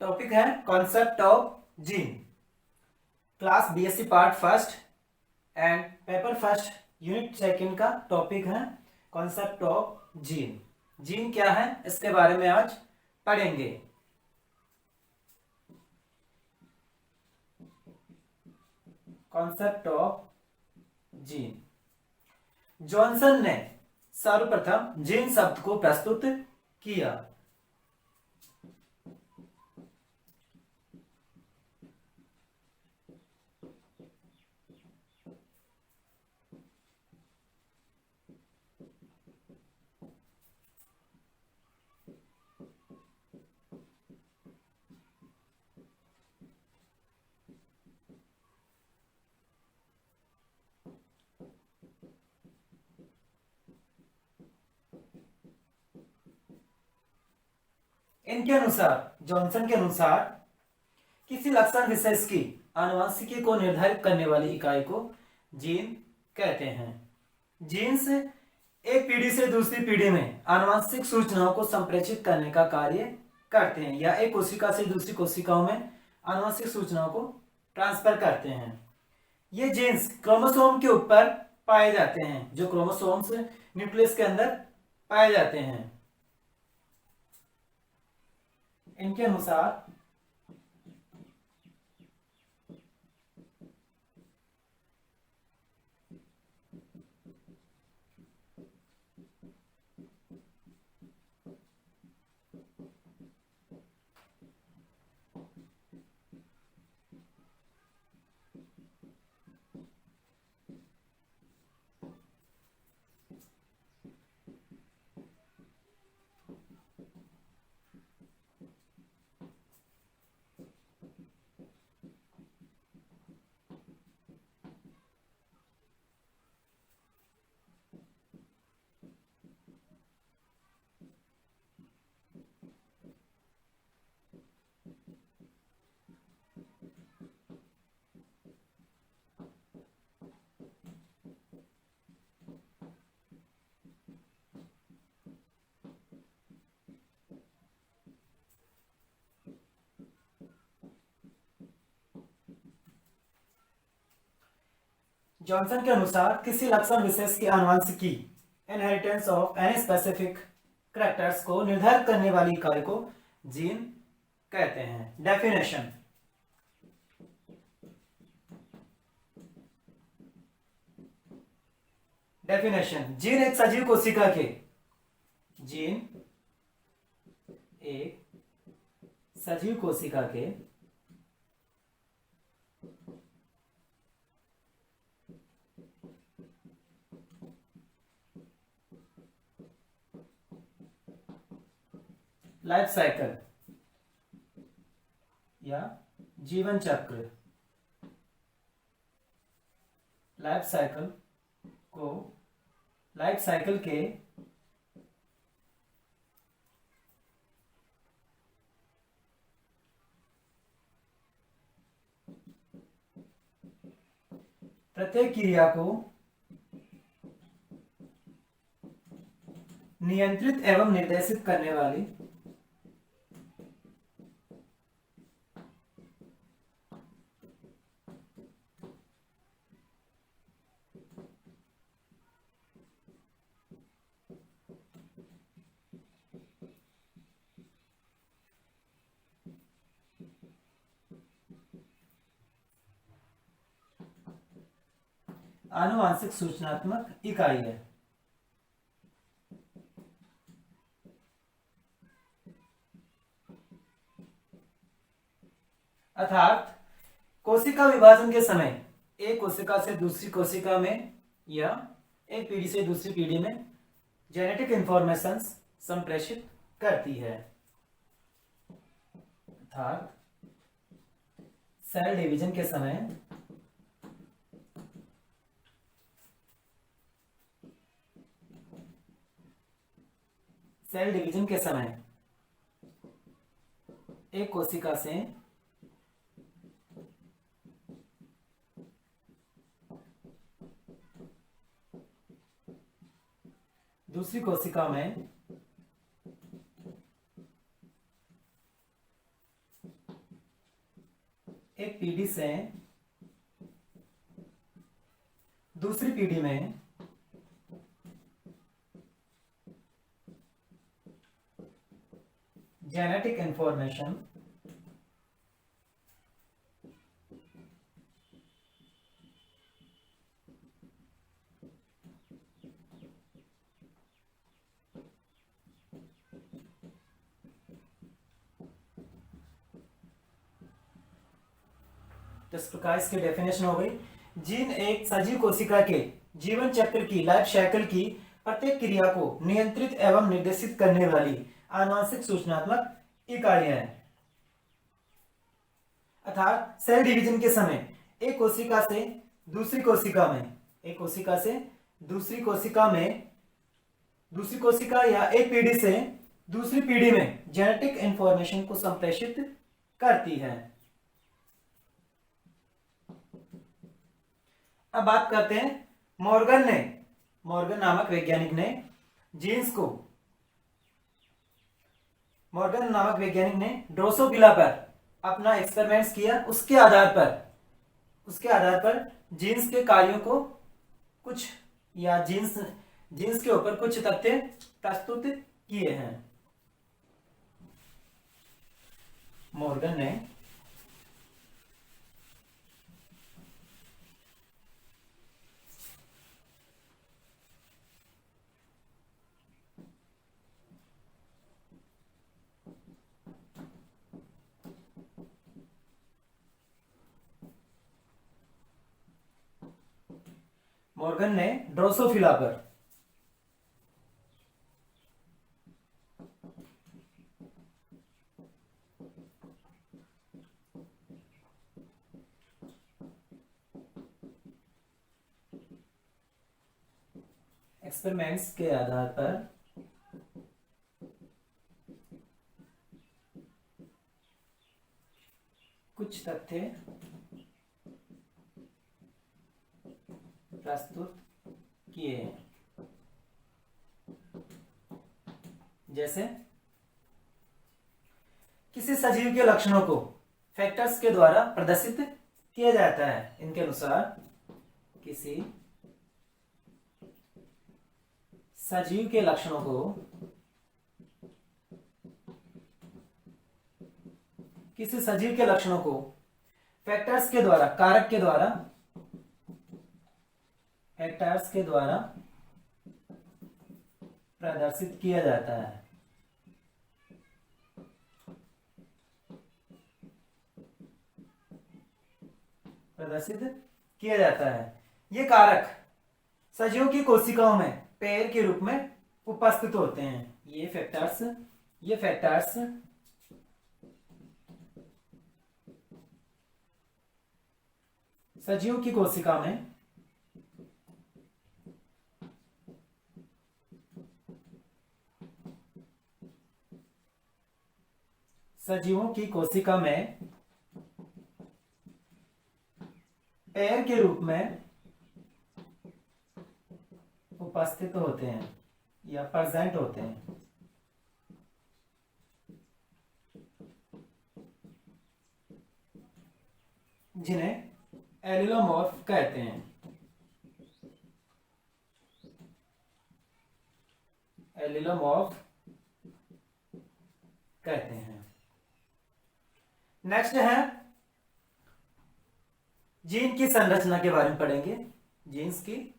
Topic है concept of gene. Class BSc part first and paper first unit second का topic है concept of gene. Gene क्या है इसके बारे में आज पढ़ेंगे। Concept of gene. जॉनसन ने सर्वप्रथम जीन शब्द को प्रस्तुत किया। इनके अनुसार, जॉनसन के अनुसार, किसी लक्षण विशेष की आनुवंशिकी को निर्धारित करने वाली इकाई को जीन कहते हैं। जीन्स एक पीढ़ी से दूसरी पीढ़ी में आनुवंशिक सूचनाओं को संप्रेषित करने का कार्य करते हैं या एक कोशिका से दूसरी कोशिकाओं में आनुवंशिक सूचनाओं को ट्रांसफर करते हैं। ये जीन्स क्रोमोसोम के ऊपर पाए जाते हैं, जो क्रोमोसोम्स न्यूक्लियस के अंदर पाए जाते हैं। इनके अनुसार जॉनसन के अनुसार किसी लक्षण विशेष की आनुवंशिकी inheritance of any specific characters को निर्धारित करने वाली इकाई को जीन कहते हैं। डेफिनेशन। डेफिनेशन। जीन एक सजीव कोशिका के लाइफ साइकिल या जीवन चक्र, लाइफ साइकिल के प्रत्येक क्रिया को नियंत्रित एवं निर्देशित करने वाली आनुवांशिक सूचनात्मक इकाई है। अर्थात कोशिका विभाजन के समय एक कोशिका से दूसरी कोशिका में या एक पीढ़ी से दूसरी पीढ़ी में जेनेटिक इंफॉर्मेशन संप्रेषित करती है। अर्थात सेल डिवीजन के समय एक कोशिका से दूसरी कोशिका में एक पीढ़ी से दूसरी पीढ़ी में जेनेटिक इंफॉर्मेशन तो इस प्रकार इसकी डेफिनेशन हो गई। जीन एक सजीव कोशिका के जीवन चक्र की लाइफ साइकिल की प्रत्येक क्रिया को नियंत्रित एवं निर्देशित करने वाली आनुवंशिक सूचनात्मक इकाइयां हैं। अर्थात सेल डिवीजन के समय एक कोशिका से दूसरी कोशिका में, एक कोशिका से दूसरी कोशिका में, दूसरी कोशिका या एक पीढ़ी से दूसरी पीढ़ी में जेनेटिक इंफॉर्मेशन को संप्रेषित करती है। अब बात करते हैं मॉर्गन नामक वैज्ञानिक ने जीन्स को, मॉर्गन नामक वैज्ञानिक ने ड्रोसोफिला पर अपना एक्सपेरिमेंट्स किया। उसके आधार पर जीन्स के कार्यों को कुछ या जीन्स के ऊपर कुछ तथ्य प्रस्तुत किए हैं। मॉर्गन ने ड्रोसोफिला पर एक्सपेरिमेंट्स के आधार पर कुछ तथ्य प्रस्तुत किए हैं। जैसे किसी सजीव के लक्षणों को फैक्टर्स के द्वारा प्रदर्शित किया जाता है। इनके अनुसार किसी सजीव के लक्षणों को फैक्टर्स के द्वारा, कारक के द्वारा, फैक्टर्स के द्वारा प्रदर्शित किया जाता है। ये कारक सजीवों की कोशिकाओं में पेयर के रूप में उपस्थित होते हैं। ये फैक्टर्स सजीवों की कोशिका में पेयर के रूप में उपस्थित होते हैं या प्रेजेंट होते हैं, जिन्हें एलिलोमॉर्फ कहते हैं। नेक्स्ट है जीन की संरचना के बारे में पढ़ेंगे। जीन्स की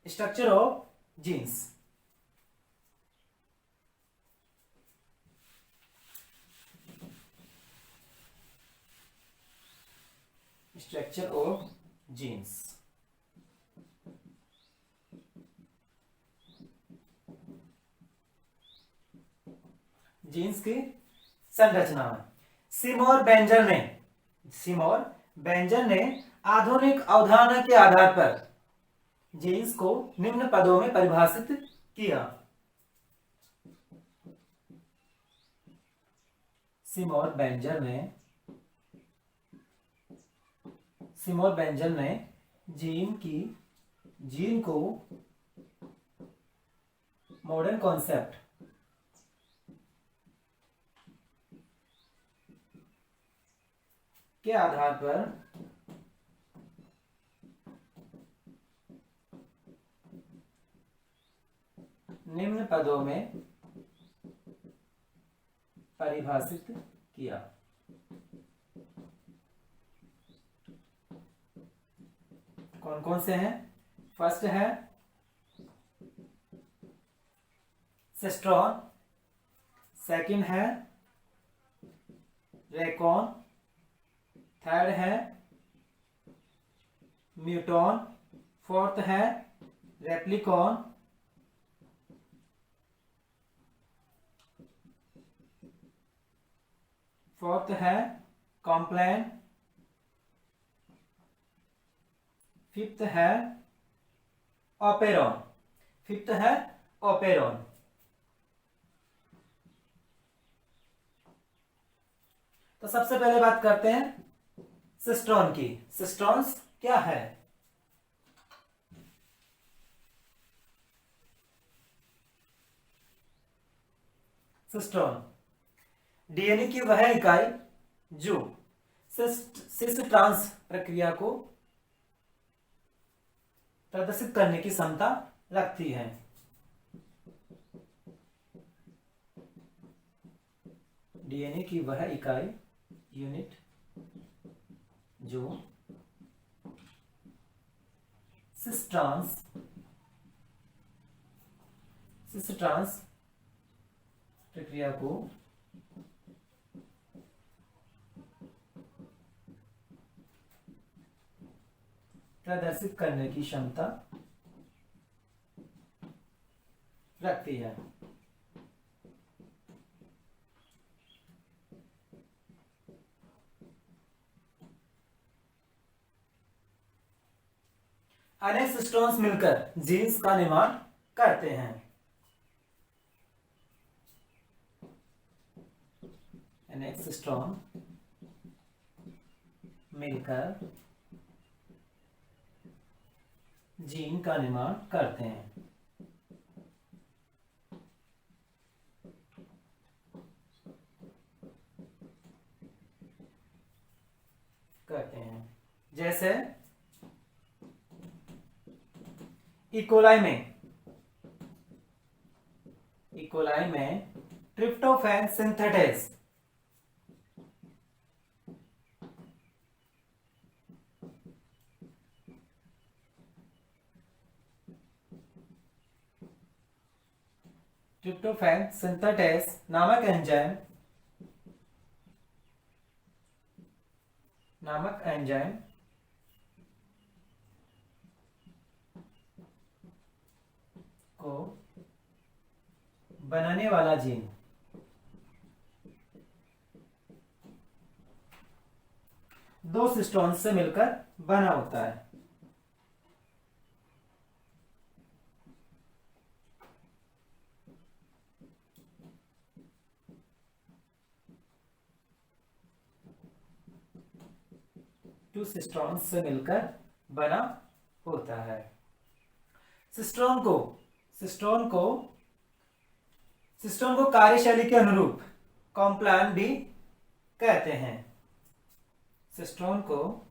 structure of genes. Structure of genes. Genes की संरचना में सिमोर बेंजर ने आधुनिक अवधारणा के आधार पर जीन्स को निम्न पदों में परिभाषित किया। सिमोर बेंजर ने जीन को मॉडर्न कॉन्सेप्ट के आधार पर निम्न पदों में परिभाषित किया। कौन कौन से हैं? फर्स्ट है सिस्ट्रॉन, सेकंड है रेकॉन, थर्ड है म्यूटॉन, फोर्थ है रेप्लिकॉन, फोर्थ है कॉम्प्लेन, फिफ्थ है ओपेरॉन, फिफ्थ है ओपेरॉन। तो सबसे पहले बात करते हैं सिस्ट्रॉन की। सिस्ट्रॉन्स क्या है? सिस्ट्रॉन डीएनए की वह इकाई जो सिस ट्रांस प्रक्रिया को प्रदर्शित करने की क्षमता रखती है। डीएनए की वह इकाई यूनिट जो सिस ट्रांस प्रक्रिया को प्रदर्शित करने की क्षमता रखती है। अनेक सिस्ट्रॉन्स मिलकर जीन्स का निर्माण करते हैं। अनेक सिस्ट्रॉन मिलकर जीन का निर्माण करते हैं। जैसे इकोलाई में ट्रिप्टोफैन सिंथेटेज नामक एंजाइम को बनाने वाला जीन दो सिस्टोन से मिलकर बना होता है। टू सिस्टोन से मिलकर बना होता है। सिस्टोन को कार्यशैली के अनुरूप कॉम्प्लान भी कहते हैं। सिस्टोन को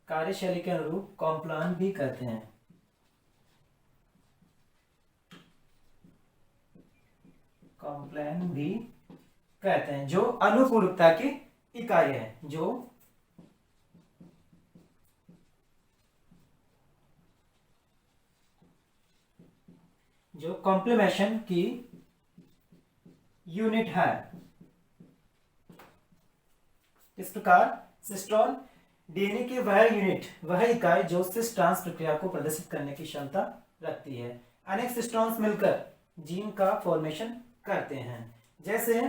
कार्यशैली के अनुरूप कॉम्प्लान भी कहते हैं। कॉम्प्लान भी कहते हैं जो अनुपूरकता की इकाई है, जो कॉम्प्लीमेशन की यूनिट है। इस प्रकार सिस्टोन डीएनए की वह इकाई जो सिस ट्रांस प्रक्रिया को प्रदर्शित करने की क्षमता रखती है। अनेक सिस्टोन्स मिलकर जीन का फॉर्मेशन करते हैं। जैसे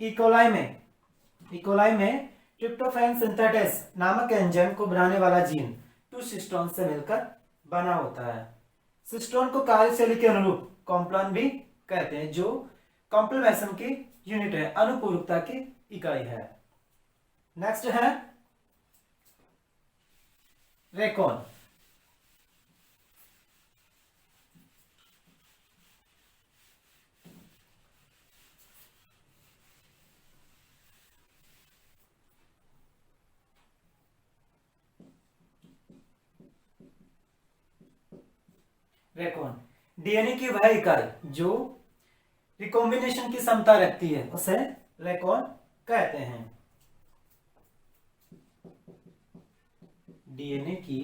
इकोलाई में ट्रिप्टोफैन सिंथेटेज नामक एंजाइम को बनाने वाला जीन टू सिस्टोन से मिलकर बना होता है। सिस्टोन को कार्यशैली के अनुरूप कॉम्प्लान भी कहते हैं जो कॉम्प्लीमेशन की यूनिट है, अनुपूरकता की इकाई है। नेक्स्ट है रेकॉन। रेकॉन। डीएनए की वह इकाई जो रिकॉम्बिनेशन की क्षमता रखती है उसे रेकॉन कहते हैं। डीएनए की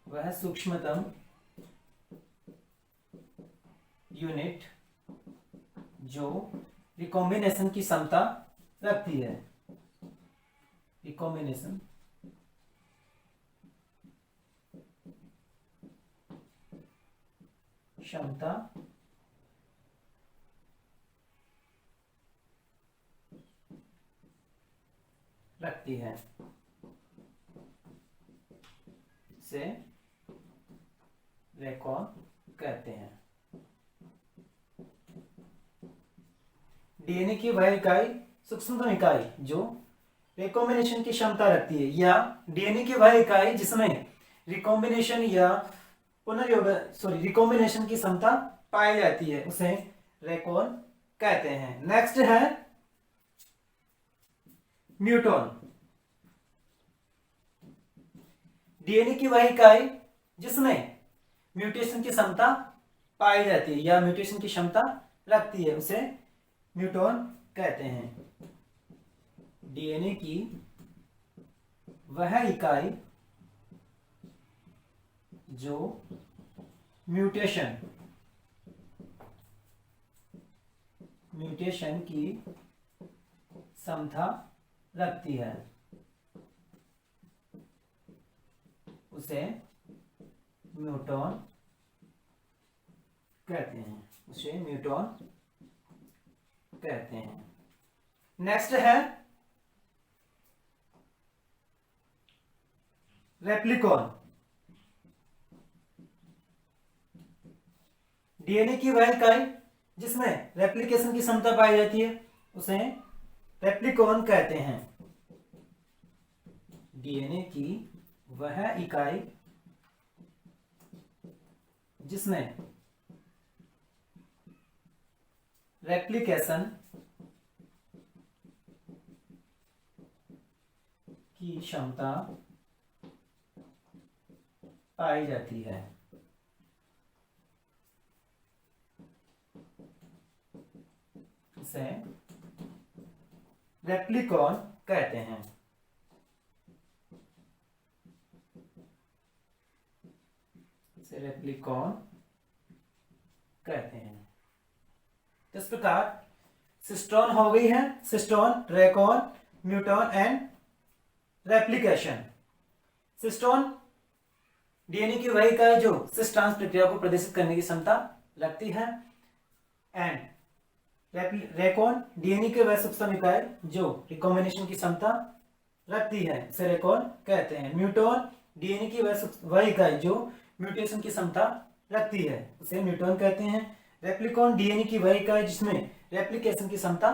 वह सूक्ष्मतम यूनिट जो रिकॉम्बिनेशन की क्षमता रखती है। रिकॉम्बिनेशन क्षमता रखती है से रेकॉन कहते हैं। डीएनए की वह इकाई सूक्ष्मतम इकाई जो रिकॉम्बिनेशन की क्षमता रखती है, या डीएनए की वह इकाई जिसमें रिकॉम्बिनेशन या रिकॉम्बिनेशन की क्षमता पाई जाती है उसे रेकॉन कहते हैं। नेक्स्ट है म्यूटॉन। डीएनए की वह इकाई जिसमें म्यूटेशन की क्षमता पाई जाती है या म्यूटेशन की क्षमता रखती है उसे म्यूटॉन कहते हैं। डीएनए की वह इकाई जो म्यूटेशन की क्षमता रखती है उसे म्यूटॉन कहते हैं। उसे म्यूटॉन कहते हैं। नेक्स्ट है रेप्लिकॉन। डीएनए की वह इकाई जिसमें रेप्लिकेशन की क्षमता पाई जाती है उसे रेप्लिकॉन कहते हैं। डीएनए की वह इकाई जिसमें रेप्लिकेशन की क्षमता पाई जाती है उसे रेप्लिकॉन कहते हैं। इसे रेप्लिकॉन कहते हैं। इस प्रकार सिस्टोन हो गई है, cistron, recon, muton and replication. Cistron DNA की वह इकाई जो सिस ट्रांस प्रक्रिया को प्रदर्शित करने की क्षमता रखती है, एंड रेकॉन डीएनए की वह सूक्ष्म इकाई जो रिकॉम्बिनेशन की क्षमता रखती है उसे रेकॉन कहते हैं। म्यूटॉन डीएनए की वह इकाई जो म्यूटेशन की क्षमता रखती है उसे म्यूटॉन कहते हैं। रेप्लिकॉन डीएनए की वह इकाई जिसमें रेप्लिकेशन की क्षमता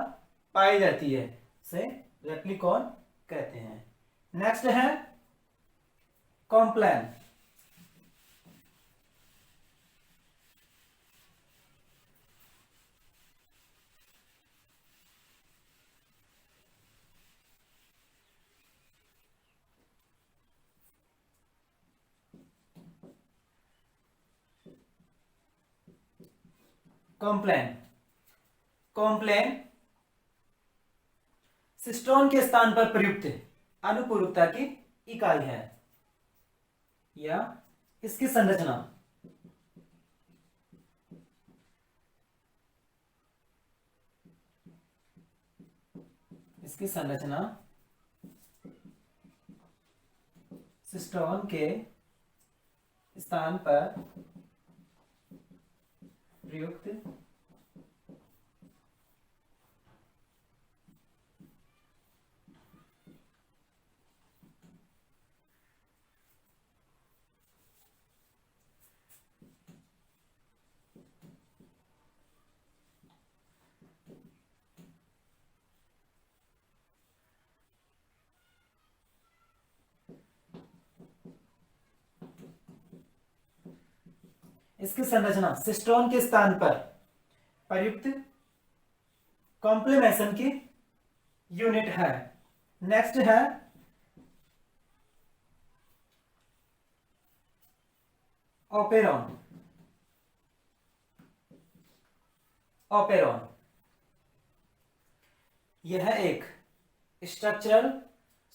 पाई जाती है उसे रेप्लिकॉन कहते हैं। नेक्स्ट है कॉम्प्लान। कॉम्प्लान कॉम्प्लान सिस्टोन के स्थान पर प्रयुक्त अनुपूरकता की इकाई है या इसकी संरचना सिस्टोन के स्थान पर प्रयुक्त इसकी संरचना सिस्टोन के स्थान पर प्रयुक्त कॉम्प्लीमेशन की यूनिट है। नेक्स्ट है ओपेरॉन। ओपेरॉन यह एक स्ट्रक्चरल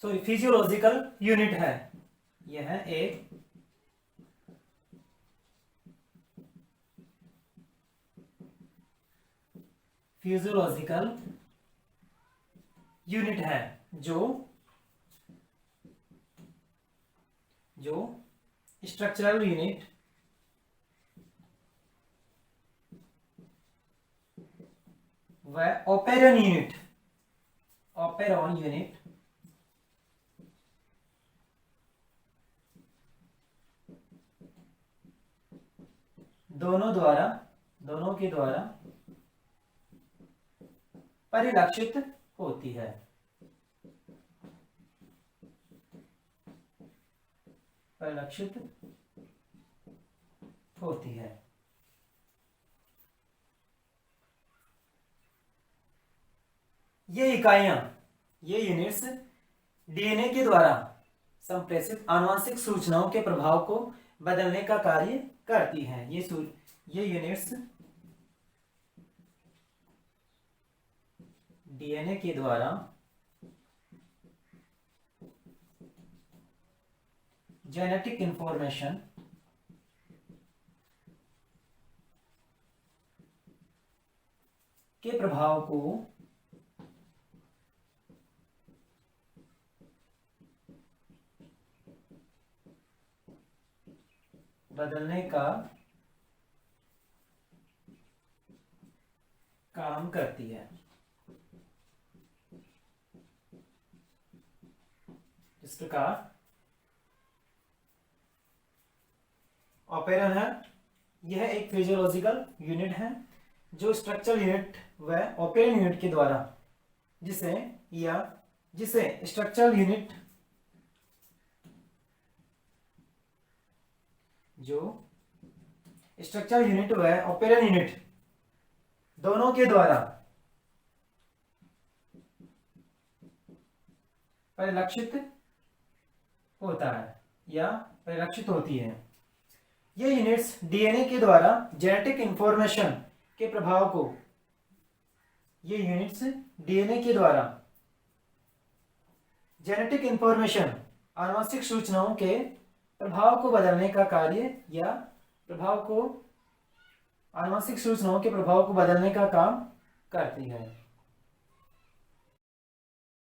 फिजियोलॉजिकल यूनिट है। यह एक फिजियोलॉजिकल यूनिट है जो स्ट्रक्चरल यूनिट व ओपेरॉन यूनिट दोनों के द्वारा परिलक्षित होती है। ये इकाइयां, ये यूनिट्स डीएनए के द्वारा संप्रेषित आनुवंशिक सूचनाओं के प्रभाव को बदलने का कार्य करती हैं। ये यूनिट्स डीएनए के द्वारा जेनेटिक इंफॉर्मेशन के प्रभाव को बदलने का काम करती है। इस प्रकार ओपेरॉन है, यह एक फिजियोलॉजिकल यूनिट है जो स्ट्रक्चरल यूनिट व ओपेरॉन यूनिट के द्वारा जिसे स्ट्रक्चरल यूनिट व ओपेरॉन यूनिट दोनों के द्वारा परिलक्षित होता है या परिलक्षित होती है। ये यूनिट्स डीएनए के द्वारा जेनेटिक इंफॉर्मेशन के प्रभाव को जेनेटिक इंफॉर्मेशन आनुवंशिक सूचनाओं के प्रभाव को बदलने का कार्य या आनुवंशिक सूचनाओं के प्रभाव को बदलने का काम करती है।